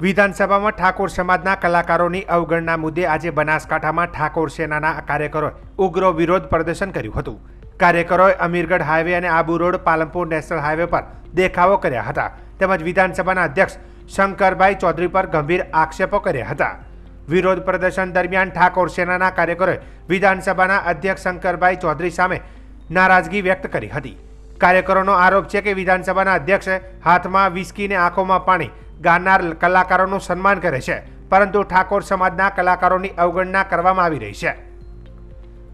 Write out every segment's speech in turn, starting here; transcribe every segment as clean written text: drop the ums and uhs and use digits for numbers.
વિધાનસભામાં ઠાકોર સમાજના કલાકારોની અવગણના મુદ્દે આજે બનાસકાંઠામાં ઠાકોર સેનાના કાર્યકરોએ ઉગ્ર વિરોધ પ્રદર્શન કર્યું હતું। કાર્યકરોએ અમીરગઢ હાઈવે અને Abu road Palanpur national highway પર દેખાવો કર્યા હતા તેમજ વિધાનસભાના અધ્યક્ષ શંકરભાઈ ચૌધરી પર ગંભીર આક્ષેપો કર્યા હતા। વિરોધ પ્રદર્શન દરમિયાન ઠાકોર સેનાના કાર્યકરોએ વિધાનસભાના અધ્યક્ષ શંકરભાઈ ચૌધરી સામે નારાજગી વ્યક્ત કરી હતી। કાર્યકરોનો આરોપ છે કે વિધાનસભાના અધ્યક્ષે હાથમાં વિસ્કીને આંખોમાં પાણી ગાનાર કલાકારોનું સન્માન કરે છે, પરંતુ ઠાકોર સમાજના કલાકારોની અવગણના કરવામાં આવી રહી છે।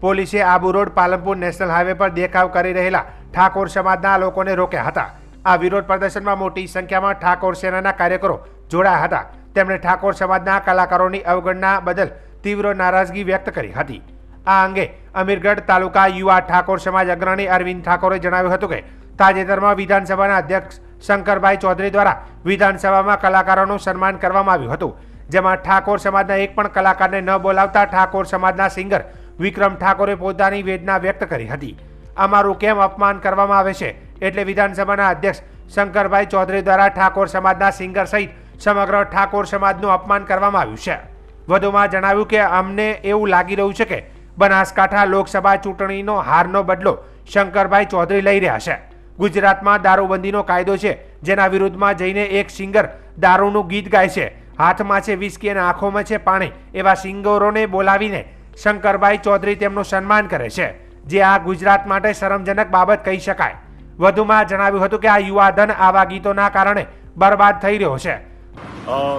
પોલીસે Abu road Palanpur national highway પર દેખાવ કરી રહેલા ઠાકોર સમાજના લોકોને રોક્યા હતા। આ વિરોધ પ્રદર્શનમાં મોટી સંખ્યામાં ઠાકોર સેનાના કાર્યકરો જોડાયા હતા। તેમણે ઠાકોર સમાજના કલાકારોની અવગણના બદલ તીવ્ર નારાજગી વ્યક્ત કરી હતી। આ અંગે અમીરગઢ તાલુકા યુવા ઠાકોર સમાજ અગ્રણી અરવિંદ ઠાકોરે જણાવ્યું હતું કે તાજેતરમાં વિધાનસભાના અધ્યક્ષ શંકરભાઈ ચૌધરી દ્વારા વિધાનસભામાં કલાકારોનું સન્માન કરવામાં આવ્યું હતું, જેમાં ઠાકોર સમાજના એક પણ કલાકારને ન બોલાવતા ઠાકોર સમાજના સિંગર વિક્રમ ઠાકોરે પોતાની વેદના વ્યક્ત કરી હતી। અમારું કેમ અપમાન કરવામાં આવે છે, એટલે વિધાનસભાના અધ્યક્ષ શંકરભાઈ ચૌધરી દ્વારા ઠાકોર સમાજના સિંગર સહિત સમગ્ર ઠાકોર સમાજનું અપમાન કરવામાં આવ્યું છે। વધુમાં જણાવ્યું કે અમને એવું લાગી રહ્યું છે કે બનાસકાંઠા લોકસભા ચૂંટણીનો હારનો બદલો શંકરભાઈ ચૌધરી લઈ રહ્યા છે। ગુજરાતમાં દારૂબંધીનો કાયદો છે, જેના વિરુદ્ધમાં જઈને એક સિંગર દારૂનું ગીત ગાય છે, હાથમાં છે વિસ્કી અને આંખોમાં છે પાણી, એવા સિંગરોને બોલાવીને શંકરભાઈ ચૌધરી તેમનું સન્માન કરે છે, જે આ ગુજરાત માટે શરમજનક બાબત કહી શકાય। વધુમાં જણાવ્યું હતું કે આ યુવાધન આવા ગીતોના કારણે બરબાદ થઈ રહ્યો છે।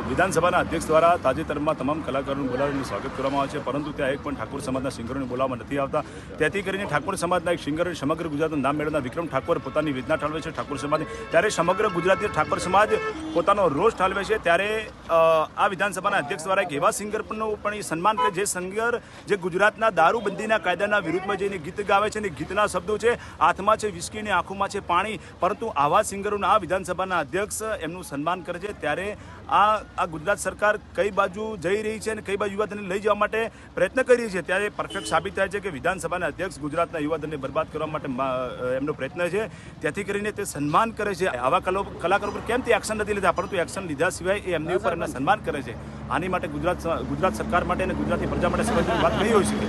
વિધાનસભાના અધ્યક્ષ દ્વારા તાજેતરમાં તમામ કલાકારોનું બોલાવીને સ્વાગત કરવામાં આવે છે, પરંતુ ત્યાં એક પણ ઠાકોર સમાજના સિંગરોને બોલાવવામાં નથી આવતા। તેથી કરીને ઠાકોર સમાજના એક સિંગર સમગ્ર ગુજરાતનું નામ મેળવનાર વિક્રમ ઠાકોર પોતાની વેદના ઠાલવે છે ઠાકોર સમાજની। ત્યારે સમગ્ર ગુજરાતી ઠાકોર સમાજ પોતાનો રોષ ઠાલવે છે, ત્યારે આ વિધાનસભાના અધ્યક્ષ દ્વારા એક એવા સિંગરનું પણ એ સન્માન કરે જે સિંગર જે ગુજરાતના દારૂબંધીના કાયદાના વિરુદ્ધમાં જઈને ગીત ગાવે છે, અને ગીતના શબ્દો છે હાથમાં છે વિસ્કી ને આંખોમાં છે પાણી, પરંતુ આવા સિંગરોના આ વિધાનસભાના અધ્યક્ષ એમનું સન્માન કરે છે। ત્યારે આ ગુજરાત સરકાર કઈ બાજુ જઈ રહી છે અને કઈ બાજુ યુવાધનને લઈ જવા માટે પ્રયત્ન કરી રહી છે, ત્યારે પરફેક્ટ સાબિત થાય છે કે વિધાનસભાના અધ્યક્ષ ગુજરાતના યુવાધનને બરબાદ કરવા માટે એમનો પ્રયત્ન છે। ત્યાંથી કરીને તે સન્માન કરે છે। આવા કલાકારો પર કેમ તે એક્શન નથી લીધા, પરંતુ એક્શન લીધા સિવાય એ એમની ઉપર એમના સન્માન કરે છે। આની માટે ગુજરાત સરકાર માટે અને ગુજરાતની પ્રજા માટે સમજવાની વાત કહી હોઈ શકે।